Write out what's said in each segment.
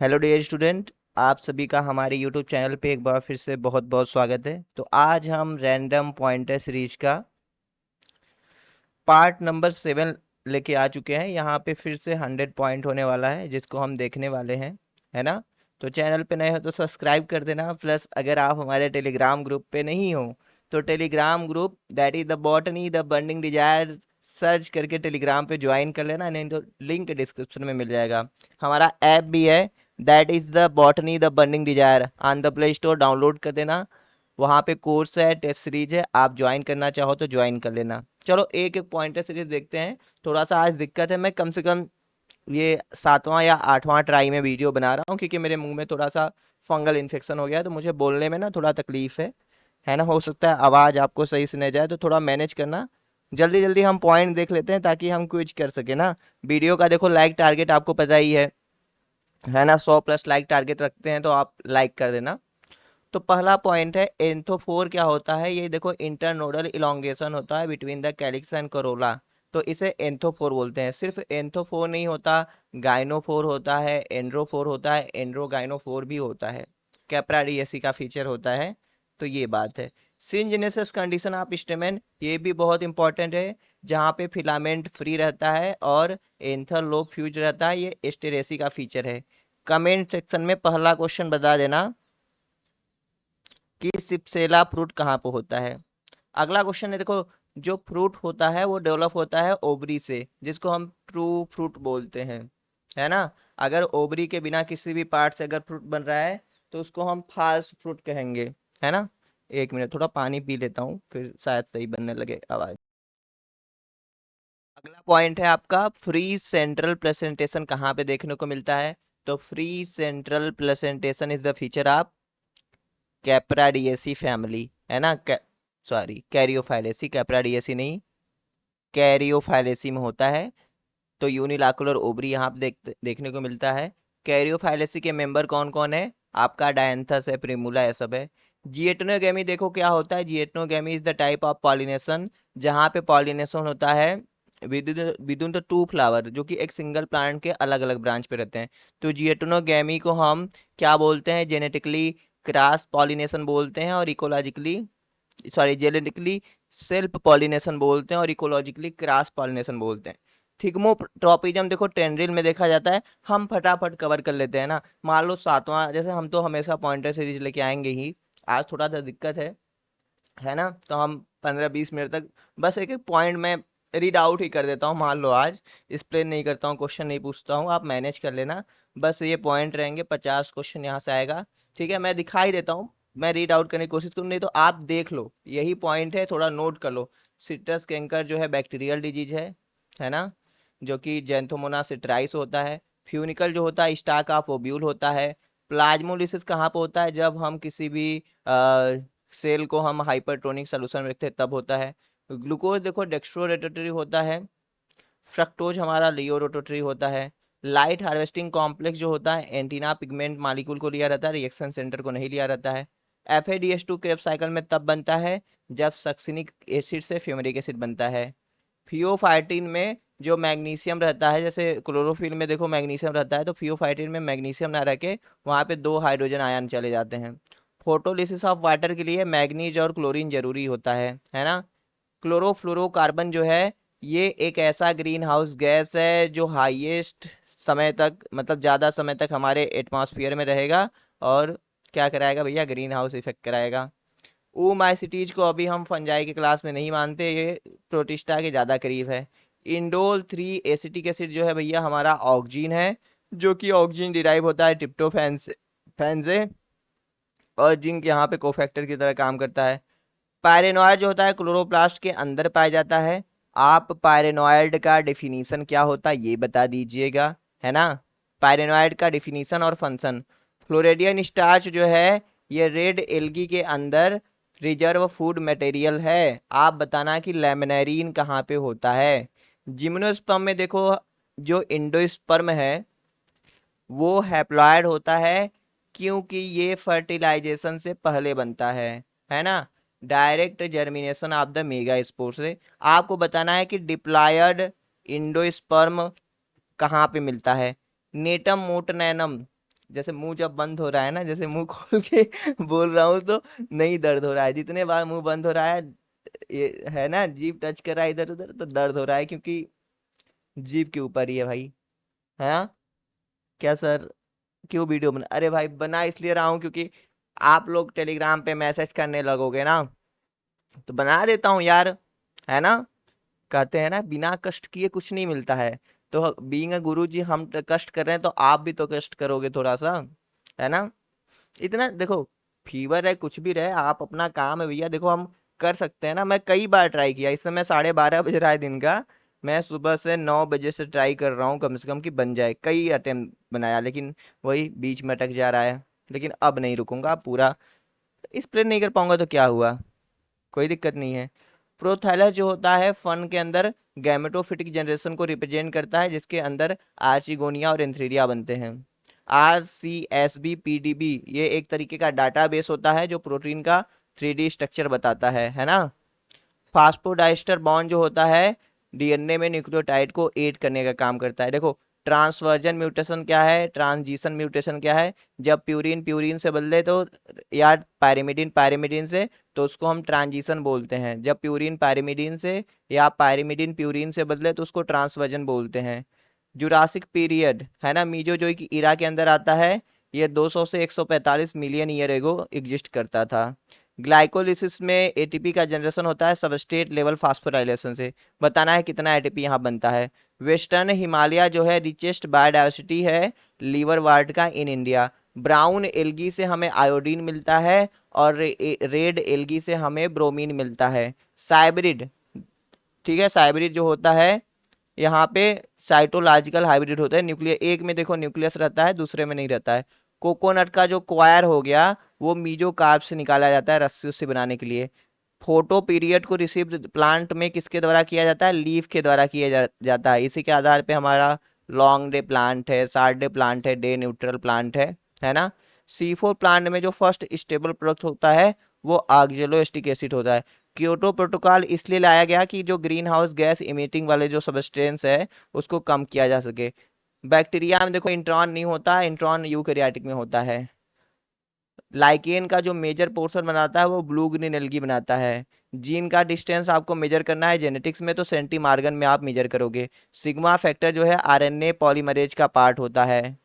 Hello dear student, आप सभी का हमारे यूट्यूब चैनल पे एक बार फिर से बहुत बहुत स्वागत है। तो आज हम रैंडम पॉइंटर सीरीज का पार्ट नंबर 7 लेके आ चुके हैं। यहाँ पे फिर से 100 पॉइंट होने वाला है जिसको हम देखने वाले हैं, है ना। तो चैनल पे नए हो तो सब्सक्राइब कर देना। प्लस अगर आप हमारे टेलीग्राम ग्रुप पे नहीं हो तो Telegram group that is the botany the burning desire search करके टेलीग्राम पे ज्वाइन कर लेना, नहीं तो लिंक डिस्क्रिप्शन में मिल जाएगा। हमारा ऐप भी है, that is the botany the burning desire, on the play store download कर देना। वहाँ पे कोर्स है, टेस्ट सीरीज है, आप ज्वाइन करना चाहो तो ज्वाइन कर लेना। चलो एक एक पॉइंटर सीरीज देखते हैं। थोड़ा सा आज दिक्कत है, मैं कम से कम ये 7वां या 8वां ट्राई में वीडियो बना रहा हूँ क्योंकि मेरे मुंह में थोड़ा सा फंगल इन्फेक्शन हो गया है, तो मुझे बोलने में ना थोड़ा तकलीफ है ना। हो सकता है आवाज़ आपको सही से नहीं जाए, तो थोड़ा मैनेज करना। जल्दी जल्दी हम पॉइंट देख लेते हैं ताकि हम क्विज कर सके ना। वीडियो का देखो लाइक टारगेट आपको पता ही है ना। 100+ लाइक टारगेट रखते हैं तो आप लाइक कर देना। तो पहला पॉइंट है एंथोफोर क्या होता है। ये देखो इंटरनोडल इलोंगेशन होता है between the calyx and Corolla, तो इसे एंथोफोर बोलते हैं। सिर्फ एंथोफोर नहीं होता, गाइनोफोर होता है, एंड्रोफोर होता है, एंड्रोगाइनोफोर भी होता है। कैप्राडिएसी का फीचर होता है। तो ये बात है। सिंजेनेसिस कंडीशन ऑफ स्टेमेन, ये भी बहुत इंपॉर्टेंट है, जहाँ पे फिलामेंट फ्री रहता है और एंथर लोब फ्यूज रहता है। ये एस्टेरेसी का फीचर है। कमेंट सेक्शन में पहला क्वेश्चन बता देना कि सिप्सेला फ्रूट कहाँ पे होता है। अगला क्वेश्चन है, देखो जो फ्रूट होता है वो डेवलप होता है ओवरी से, जिसको हम ट्रू फ्रूट बोलते हैं, है ना। अगर ओवरी के बिना किसी भी पार्ट से अगर फ्रूट बन रहा है तो उसको हम फाल्स फ्रूट कहेंगे, है ना। एक मिनट, थोड़ा पानी पी लेता हूँ फिर शायद सही बनने लगे आवाज। अगला पॉइंट है आपका फ्री सेंट्रल प्रेजेंटेशन कहाँ पे देखने को मिलता है। तो free central presentation is the feature of Caryophyllaceae family, है ना। सॉरी, कैरियोफाइलेसी, कैप्राडिएसी नहीं, कैरियोफाइलेसी में होता है। तो यूनिलाकुलर ओवरी यहाँ पे देखने को मिलता है। कैरियोफाइलेसी के मेंबर कौन कौन है, आपका डायंथस है, प्रिमूला, ये सब है। जिएटनोगेमी देखो क्या होता है। Geitonogamy is the type of pollination जहाँ पे पॉलिनेशन होता है within the two flower, जो कि एक सिंगल प्लांट के अलग अलग ब्रांच पे रहते हैं। तो जिएटनोगेमी को हम क्या बोलते हैं, जेनेटिकली क्रॉस पॉलिनेशन बोलते हैं, और ecologically sorry genetically self pollination बोलते हैं, और इकोलॉजिकली क्रॉस पॉलिनेशन बोलते हैं। थिग्मोट्रोपिज्म देखो टेंड्रिल में देखा जाता है। हम फटाफट कवर कर लेते हैं ना। मान लो 7वां, जैसे हम तो हमेशा पॉइंटर सीरीज लेके आएंगे ही, आज थोड़ा सा दिक्कत है ना। तो हम 15-20 मिनट तक बस एक एक पॉइंट में रीड आउट ही कर देता हूँ। मान लो आज एक्सप्लेन नहीं करता हूँ, क्वेश्चन नहीं पूछता हूँ, आप मैनेज कर लेना। बस ये पॉइंट रहेंगे, 50 क्वेश्चन यहाँ से आएगा। ठीक है, मैं दिखाई देता हूँ, मैं रीड आउट करने की कोशिश करूँ, नहीं तो आप देख लो, यही पॉइंट है, थोड़ा नोट कर लो। सिट्रस कैंकर जो है बैक्टीरियल डिजीज है ना, जो कि जेंथोमोनास सिट्राइस होता है। फ्यूनिकल जो होता है स्टाक ऑफ ओब्यूल होता है। प्लाज्मोलिसिस कहाँ पे होता है, जब हम किसी भी सेल को हम हाइपरटोनिक सोल्यूशन में रखते हैं तब होता है। ग्लूकोज देखो डेक्स्ट्रो रोटेटरी होता है। फ्रक्टोज हमारा लियो रोटेटरी होता है। लाइट हार्वेस्टिंग कॉम्प्लेक्स जो होता है एंटीना पिगमेंट मालिक्यूल को लिया रहता है, रिएक्शन सेंटर को नहीं लिया रहता है। FADH2 क्रेब साइकिल में तब बनता है जब सक्सिनिक एसिड से फ्यूमरिक एसिड बनता है। फियोफाइटिन में जो मैग्नीशियम रहता है, जैसे क्लोरोफिल में देखो मैग्नीशियम रहता है, तो फियोफाइटिन में मैग्नीशियम ना रह के वहाँ पे 2 हाइड्रोजन आयन चले जाते हैं। फोटोलिसिस ऑफ वाटर के लिए मैग्नीज और क्लोरीन जरूरी होता है ना। क्लोरोफ्लोरोकार्बन जो है ये एक ऐसा ग्रीन हाउस गैस है जो हाईएस्ट समय तक, मतलब ज़्यादा समय तक हमारे एटमॉस्फेयर में रहेगा, और क्या कराएगा भैया, ग्रीन हाउस इफेक्ट कराएगा। ओमाइसिटीज को अभी हम फंजाई के क्लास में नहीं मानते, ये प्रोटिस्टा के ज़्यादा करीब है। इंडोल 3 एसिटिक एसिड जो है भैया हमारा ऑक्जीन है, जो कि ऑक्जीन डिराइव होता है ट्रिप्टोफैन से, और जिंक यहाँ पे कोफैक्टर की तरह काम करता है। पायरेनॉयड जो होता है क्लोरोप्लास्ट के अंदर पाया जाता है। आप पायरेनॉयड का डिफिनीशन क्या होता है ये बता दीजिएगा, है ना। पायरेनॉयड का डिफिनीशन और फंक्शन। फ्लोरेडियन स्टार्च जो है ये रेड एल्गी के अंदर रिजर्व फूड मटेरियल है। आप बताना कि लेमिनेरिन कहाँ पे होता है। जिम्नोस्पर्म में देखो जो इंडोस्पर्म है वो हैप्लॉयड होता है, क्योंकि ये फर्टिलाइजेशन से पहले बनता है ना। Direct germination of the mega spore से। आपको बताना है कि डिप्लॉयड इंडोस्पर्म कहाँ पे मिलता है। नेटम मोटनैनम जैसे मुंह जब बंद हो रहा है ना, जैसे मुंह खोल के बोल रहा हूँ तो नहीं दर्द हो रहा है, जितने बार मुंह बंद हो रहा है, ये है ना, जीभ टच कर रहा है इधर उधर तो दर्द हो रहा है, क्योंकि जीभ के ऊपर ही है भाई। हाँ, क्या सर, क्यों वीडियो बना? अरे भाई बना इसलिए रहा हूँ क्योंकि आप लोग टेलीग्राम पे मैसेज करने लगोगे ना, तो बना देता हूँ यार, है ना। कहते हैं ना, बिना कष्ट किए कुछ नहीं मिलता है। तो बीइंग अ गुरु जी, हम कष्ट कर रहे हैं तो आप भी तो कष्ट करोगे थोड़ा सा, है ना। इतना देखो, फीवर है कुछ भी रहे, आप अपना काम है भैया, देखो हम कर सकते हैं ना। मैं कई बार ट्राई किया, इस समय 12:30 बज रहा है दिन का, मैं सुबह से 9 बजे से ट्राई कर रहा हूँ कम से कम कि बन जाए, कई अटेम्प्ट बनाया, लेकिन वही बीच में अटक जा रहा है। लेकिन अब नहीं रुकूंगा पूरा, एक्सप्लेन नहीं कर पाऊंगा तो क्या हुआ, कोई दिक्कत नहीं है। प्रोथैलस जो होता है फन के अंदर गैमेटोफिटिक जनरेशन को रिप्रेजेंट करता है, जिसके अंदर आर्चिगोनिया और एंथ्रीरिया बनते हैं। RCSB-PDB ये एक तरीके का डाटाबेस होता है जो प्रोटीन का 3D स्ट्रक्चर बताता है ना। फास्फोडाइस्टर बॉन्ड जो होता है डीएनए में न्यूक्लियोटाइड को एड करने का काम करता है। देखो, ट्रांसवर्जन म्यूटेशन क्या है, ट्रांजिशन म्यूटेशन क्या है? जब प्यूरिन प्यूरिन से बदले तो, या पायरिमिडिन पायरिमिडिन से, तो उसको हम ट्रांजिशन बोलते हैं। जब प्यूरिन पायरिमिडिन से या पायरिमिडिन प्यूरिन से बदले तो उसको ट्रांसवर्जन बोलते हैं। जुरासिक पीरियड है ना, मीजोजोइक इरा के अंदर आता है। ये 200 से 145 मिलियन ईयर एगो एग्जिस्ट करता था। ग्लाइकोलिसिस में एटीपी का जनरेशन होता है सबस्ट्रेट लेवल फास्फोराइलेशन से। बताना है कितना एटीपी यहाँ बनता है। वेस्टर्न हिमालय जो है रिचेस्ट बायोडाइवर्सिटी है लीवर वार्ड का इन इंडिया। ब्राउन एल्गी से हमें आयोडीन मिलता है, और रेड एल्गी से हमें ब्रोमीन मिलता है। साइब्रिड, ठीक है, साइब्रिड जो होता है यहाँ पे साइटोलॉजिकल हाइब्रिड होता है। न्यूक्लियर एक में देखो न्यूक्लियस रहता है, दूसरे में नहीं रहता है। कोकोनट का जो क्वायर हो गया वो मीजो कार्ब से निकाला जाता है रस्सी उससे बनाने के लिए। फोटो पीरियड को रिसीव प्लांट में किसके द्वारा किया जाता है? लीफ के द्वारा किया जाता है। इसी के आधार पे हमारा लॉन्ग डे प्लांट है, शार्ट डे प्लांट है, डे न्यूट्रल प्लांट है ना। C4 प्लांट में जो फर्स्ट स्टेबल प्रोडक्ट होता है वो ऑक्जेलोएसिटिक एसिड होता है। क्योटो प्रोटोकॉल इसलिए लाया गया कि जो ग्रीन हाउस गैस इमिटिंग वाले जो सबस्टेंस है उसको कम किया जा सके। बैक्टीरिया में देखो इंट्रॉन नहीं होता, इंट्रॉन यूकैरियोटिक में होता है। लाइकेन का जो मेजर पोर्शन बनाता है वो ब्लू ग्रीन एल्गी बनाता है। जीन का डिस्टेंस आपको मेजर करना है जेनेटिक्स में तो सेंटीमार्गन में आप मेजर करोगे। सिग्मा फैक्टर जो है आरएनए पॉलीमरेज का पार्ट होता है,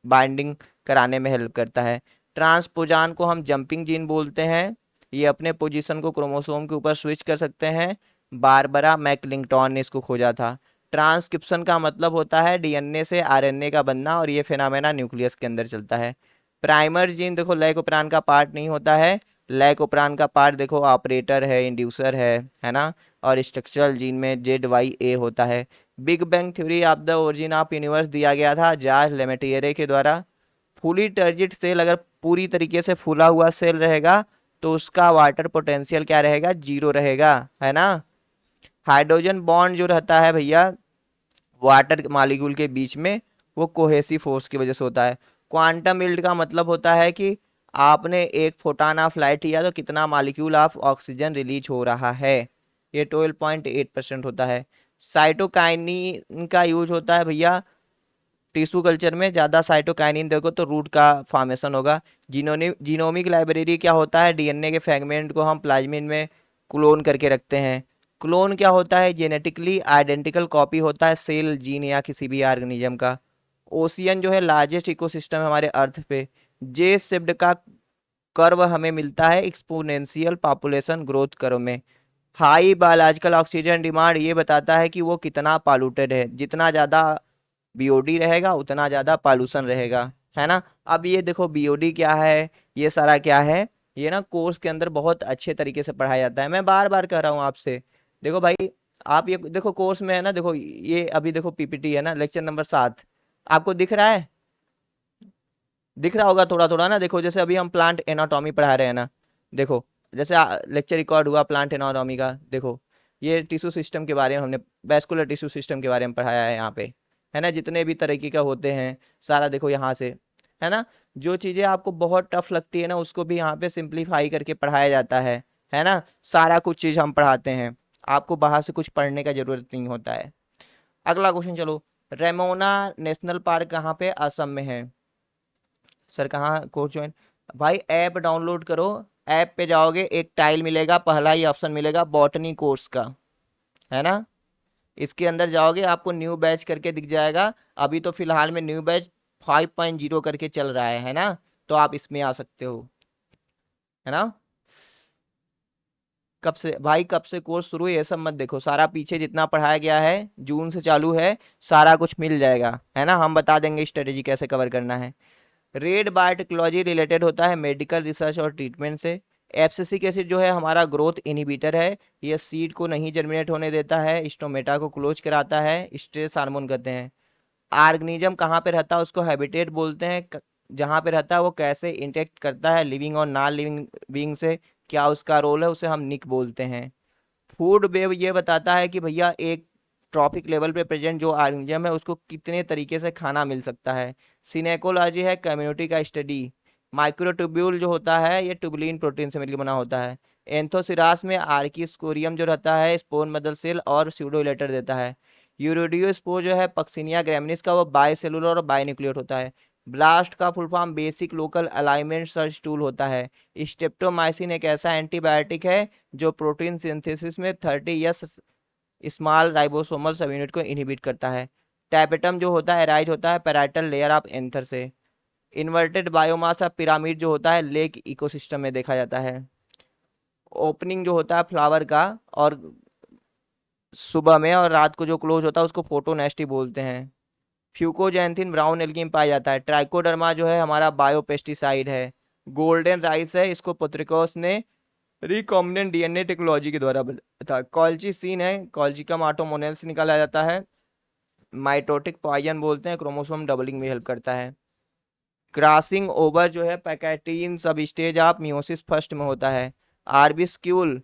बाइंडिंग कराने में हेल्प करता है। ट्रांसपोजान को हम जंपिंग जीन बोलते हैं, ये अपने पोजीशन को क्रोमोसोम के ऊपर स्विच कर सकते हैं। बारबरा मैकलिंगटन ने इसको खोजा था। ट्रांसक्रिप्शन का मतलब होता है डीएनए से आरएनए का बनना, और ये फेनामेना न्यूक्लियस के अंदर चलता है। प्राइमर जीन देखो लैकोप्रान का पार्ट नहीं होता है। लैकोप्रान का पार्ट देखो ऑपरेटर है, इंड्यूसर है ना। और स्ट्रक्चरल जीन में ZYA होता है। Big bang theory of the origin of universe दिया गया था जॉर्ज लेमेटियरे के द्वारा। फुली टर्जिट सेल, अगर पूरी तरीके से फूला हुआ सेल रहेगा तो उसका वाटर पोटेंशियल क्या रहेगा? 0 रहेगा, है ना। हाइड्रोजन बॉन्ड जो रहता है भैया वाटर मॉलिक्यूल के बीच में, वो कोहेसिव फोर्स की वजह से होता है। क्वांटम यील्ड का मतलब होता है कि आपने एक फोटान ऑफ लाइट लिया तो कितना मॉलिक्यूल ऑफ ऑक्सीजन रिलीज हो रहा है, ये 12.8% होता है। साइटोकाइनिन का यूज होता है भैया टिश्यू कल्चर में, ज़्यादा साइटोकाइनिन देखो तो रूट का फॉर्मेशन होगा। जीनोमिक लाइब्रेरी क्या होता है? डीएनए के फ्रेगमेंट को हम प्लाज्मिड में क्लोन करके रखते हैं। क्लोन क्या होता है? जेनेटिकली आइडेंटिकल कॉपी होता है सेल, जीन या किसी भी ऑर्गेनिज्म का। ओशियन जो है लार्जेस्ट इकोसिस्टम है हमारे अर्थ पे। जे शेप्ड का कर्व हमें मिलता है एक्सपोनेंशियल पॉपुलेशन ग्रोथ कर्व में। हाई बायोलॉजिकल ऑक्सीजन डिमांड ये बताता है कि वो कितना पॉल्यूटेड है, जितना ज़्यादा बीओडी रहेगा उतना ज़्यादा पॉल्यूशन रहेगा, है ना। अब ये देखो बीओडी क्या है, ये सारा क्या है, ये ना कोर्स के अंदर बहुत अच्छे तरीके से पढ़ाया जाता है। मैं बार बार कह रहा हूँ आपसे, देखो भाई, आप ये देखो कोर्स में है ना, देखो ये अभी देखो पीपीटी है ना, लेक्चर नंबर 7 आपको दिख रहा है? दिख रहा होगा थोड़ा थोड़ा ना। देखो जैसे अभी हम प्लांट एनाटॉमी पढ़ा रहे हैं ना, देखो जैसे लेक्चर रिकॉर्ड हुआ प्लांट एनाटॉमी का, देखो ये टिश्यू सिस्टम के बारे में हमने, वैस्कुलर टिश्यू सिस्टम के बारे में पढ़ाया है यहाँ पे, है ना। जितने भी तरीके का होते हैं सारा देखो यहाँ से, है ना। जो चीज़ें आपको बहुत टफ लगती है ना उसको भी यहाँ पे सिंप्लीफाई करके पढ़ाया जाता है ना। सारा कुछ चीज़ हम पढ़ाते हैं, आपको बाहर से कुछ पढ़ने का जरूरत नहीं होता है। अगला क्वेश्चन चलो, रेमोना नेशनल पार्क कहाँ पे? असम में है। सर कहाँ कोर्स ज्वाइन? भाई ऐप डाउनलोड करो, ऐप पे जाओगे, एक टाइल मिलेगा, पहला ही ऑप्शन मिलेगा बॉटनी कोर्स का, है ना? इसके अंदर जाओगे आपको न्यू बैच करके दिख जाएगा। अभी तो फिलहाल में न्यू बैच 5.0 करके चल रहा है ना? तो आप इसमें आ सकते हो, है ना? कब से भाई, कब से कोर्स शुरू है ये सब मत देखो, सारा पीछे जितना पढ़ाया गया है जून से चालू है, सारा कुछ मिल जाएगा, है ना? हम बता देंगे स्ट्रेटेजी कैसे कवर करना है। रेड बायोटेक्नोलॉजी रिलेटेड होता है मेडिकल रिसर्च और ट्रीटमेंट से। एब्सिसिक एसिड जो है हमारा ग्रोथ इनहिबिटर है, ये सीड को नहीं जर्मिनेट होने देता है, स्टोमेटा को क्लोज कराता है, स्ट्रेस हार्मोन कहते हैं। ऑर्गेनिज्म कहाँ पे रहता है उसको हैबिटेट बोलते हैं, जहाँ पे रहता है वो कैसे इंटरेक्ट करता है लिविंग और नॉन लिविंग बीइंग से, क्या उसका रोल है, उसे हम निक बोलते हैं। फूड वेव ये बताता है कि भैया एक ट्रॉपिक लेवल पे प्रेजेंट जो ऑर्गेनिज्म है उसको कितने तरीके से खाना मिल सकता है। सिनेकोलॉजी है कम्युनिटी का स्टडी। माइक्रोट्यूब्यूल जो होता है ये ट्यूबुलिन प्रोटीन से मिलकर बना होता है। एंथोसिरास में आर्किस्कोरियम जो रहता है स्पोर मदर सेल और स्यूडोलेटर देता है। यूरोडियोस्पोर जो है पक्सिनिया ग्रैमिनिस का, वो बायसेलुलर और बायन्यूक्लियर होता है। ब्लास्ट का full form basic local alignment search tool होता है। स्टेप्टोमाइसिन एक ऐसा एंटीबायोटिक है जो प्रोटीन सिंथेसिस में 30 स्मॉल राइबोसोमल सब यूनिट को इनहिबिट करता है। टैपेटम जो होता है राइज होता है पैराइटल लेयर ऑफ एंथर से। इन्वर्टेड बायोमास ऑफ पिरामिड जो होता है लेक इकोसिस्टम में देखा जाता है। ओपनिंग जो होता है फ्लावर का, और सुबह में और रात को जो क्लोज होता है उसको फोटोनेस्टी बोलते हैं। फ्यूकोजैंथिन ब्राउन एल्गी में पाया जाता है। ट्राइकोडर्मा जो है हमारा बायोपेस्टिसाइड है। गोल्डन राइस है, इसको पोत्रिकोस ने रिकॉम्बिनेंट डीएनए टेक्नोलॉजी के द्वारा बनाया था। कॉल्चिसिन है, कॉल्चिकम आटोमोनेल से निकाला जाता है। माइटोटिक पॉइजन बोलते हैं, क्रोमोसोम डबलिंग में हेल्प करता है। क्रॉसिंग ओवर जो है पैकेटीन सब स्टेज ऑफ मियोसिस फर्स्ट में होता है। आर्बिस्क्यूल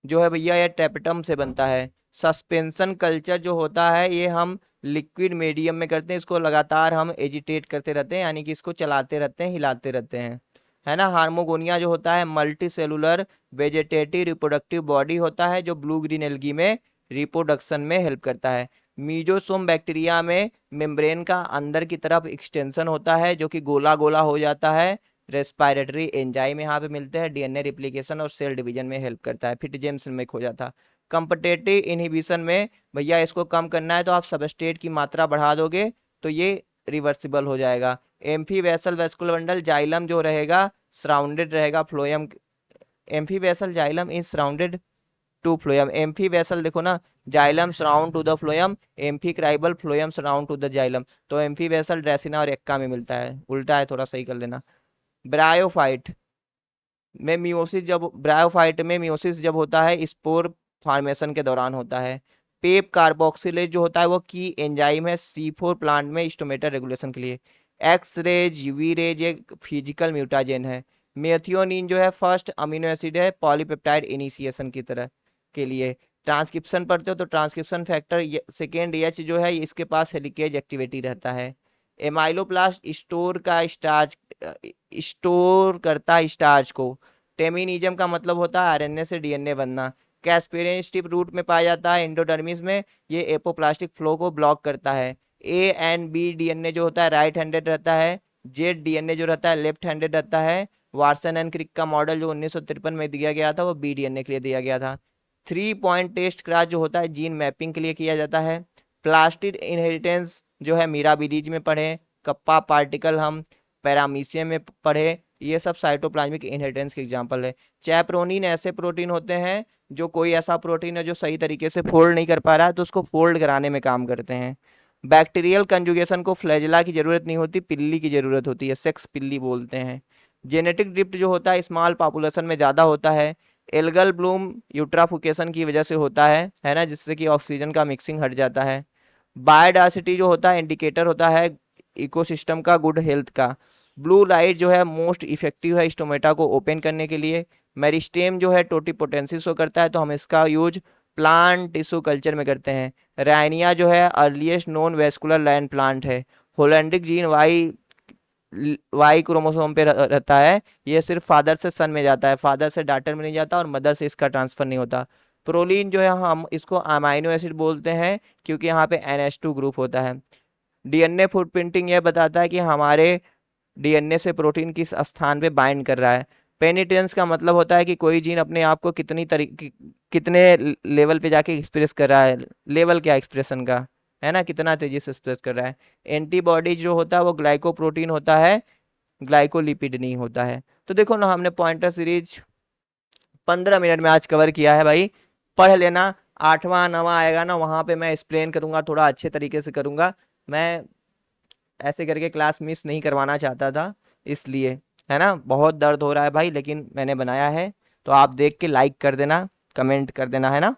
जो है भैया ये टेपेटम से बनता है। सस्पेंशन कल्चर जो होता है ये हम लिक्विड मीडियम में करते हैं, इसको लगातार हम एजिटेट करते रहते हैं, यानी कि इसको चलाते रहते हैं, हिलाते रहते हैं, है ना? हार्मोगोनिया जो होता है मल्टी सेलुलर वेजेटेटिव रिप्रोडक्टिव बॉडी होता है जो ब्लू ग्रीन एल्गी में रिप्रोडक्शन में हेल्प करता है। मीजोसोम बैक्टीरिया में मेम्ब्रेन का अंदर की तरफ एक्सटेंशन होता है जो कि गोला गोला हो जाता है। रेस्पिरेटरी एंजाइम यहाँ पे मिलते हैं, डीएनए रिप्लिकेशन और सेल डिवीजन में हेल्प करता है। फिर जेम्स में खो जाता। कंपटेटिव इनहिबिशन में भैया इसको कम करना है तो आप सबस्ट्रेट की मात्रा बढ़ा दोगे तो ये रिवर्सिबल हो जाएगा। Amphivasal vascular bundle xylem जो रहेगा सराउंडेड रहेगा phloem. Amphivasal xylem is surrounded to phloem. Amphivasal देखो ना, xylem surround to the phloem, amphicribral phloem surround to the xylem. तो एम्फी वेसल ड्रेसिना और yucca में मिलता है, उल्टा है, थोड़ा सही कर लेना। ब्रायोफाइट में मियोसिस जब ब्रायोफाइट में मियोसिस जब होता है स्पोर फॉर्मेशन के दौरान होता है। पेप कार्बोक्सिलेज जो होता है वो की एंजाइम है C4 प्लांट में स्टोमेटा रेगुलेशन के लिए। एक्स रेज यूवी रेज एक फिजिकल म्यूटाजेन है। मेथियोनिन जो है फर्स्ट अमीनो एसिड है पॉलीपेप्टाइड इनिशिएशन की तरह के लिए। ट्रांसक्रिप्शन पढ़ते हो तो ट्रांसक्रिप्शन फैक्टर सेकेंड एच जो है इसके पास हेलिकेज एक्टिविटी रहता है। एमाइलोप्लास्ट स्टोर करता है स्टार्च को। टेमिनिज्म का मतलब होता है आरएनए से डीएनए बनना। कैस्पेरियन स्टिप रूट में पाया जाता है एंडोडर्मिस में, ये एपोप्लास्टिक फ्लो को ब्लॉक करता है। ए एंड बी डीएनए जो होता है राइट हैंडेड रहता है। जेड डीएनए जो रहता है लेफ्ट हैंडेड रहता है। वाटसन एंड क्रिक का मॉडल जो 1953 में दिया गया था वो बी डीएनए के लिए दिया गया था। 3 पॉइंट टेस्ट क्रास जो होता है जीन मैपिंग के लिए किया जाता है। प्लास्टिड इनहेरिटेंस जो है मीरा बिलीज में पढ़े। कप्पा पार्टिकल हम पैरामीशियम में पढ़े। ये सब साइटोप्लाज्मिक इनहेरिटेंस के एग्जांपल है। चैपरोनिन ऐसे प्रोटीन होते हैं जो कोई ऐसा प्रोटीन है जो सही तरीके से फोल्ड नहीं कर पा रहा है तो उसको फोल्ड कराने में काम करते हैं। बैक्टीरियल कंजुगेशन को फ्लैजिला की जरूरत नहीं होती, पिल्ली की जरूरत होती है, सेक्स पिल्ली बोलते हैं। जेनेटिक ड्रिफ्ट जो होता है स्मॉल पॉपुलेशन में ज़्यादा होता है। एल्गल ब्लूम यूट्राफिकेशन की वजह से होता है ना, जिससे कि ऑक्सीजन का मिक्सिंग हट जाता है। बायोडायवर्सिटी जो होता है इंडिकेटर होता है इकोसिस्टम का गुड हेल्थ का। ब्लू लाइट जो है मोस्ट इफेक्टिव है स्टोमेटा को ओपन करने के लिए। मेरिस्टेम जो है टोटिपोटेंसिस को करता है तो हम इसका यूज प्लांट टिश्यू कल्चर में करते हैं। रायनिया जो है earliest known vascular land plant है। होलैंडिक जीन वाई क्रोमोसोम पे रहता है, ये सिर्फ फादर से सन में जाता है, फादर से डॉटर में नहीं जाता और मदर से इसका ट्रांसफर नहीं होता। प्रोलीन जो है हम इसको अमाइनो एसिड बोलते हैं क्योंकि यहाँ पे NH2 ग्रुप होता है। डीएनए फुटप्रिंटिंग यह बताता है कि हमारे डीएनए से प्रोटीन किस स्थान पे बाइंड कर रहा है। पेनिट्रेंस का मतलब होता है कि कोई जीन अपने आप को कितने लेवल पे जाके एक्सप्रेस कर रहा है, लेवल क्या एक्सप्रेशन का, है ना, कितना तेजी से एक्सप्रेस कर रहा है। एंटीबॉडी जो होता है वो ग्लाइकोप्रोटीन होता है, ग्लाइकोलिपिड नहीं होता है। तो देखो ना, हमने पॉइंटर सीरीज 15 मिनट में आज कवर किया है भाई, पढ़ लेना। 8वां 9वां आएगा ना, वहां पे मैं एक्सप्लेन करूंगा, थोड़ा अच्छे तरीके से करूंगा। मैं ऐसे करके क्लास मिस नहीं करवाना चाहता था, इसलिए, है ना। बहुत दर्द हो रहा है भाई, लेकिन मैंने बनाया है, तो आप देख के लाइक कर देना, कमेंट कर देना, है ना।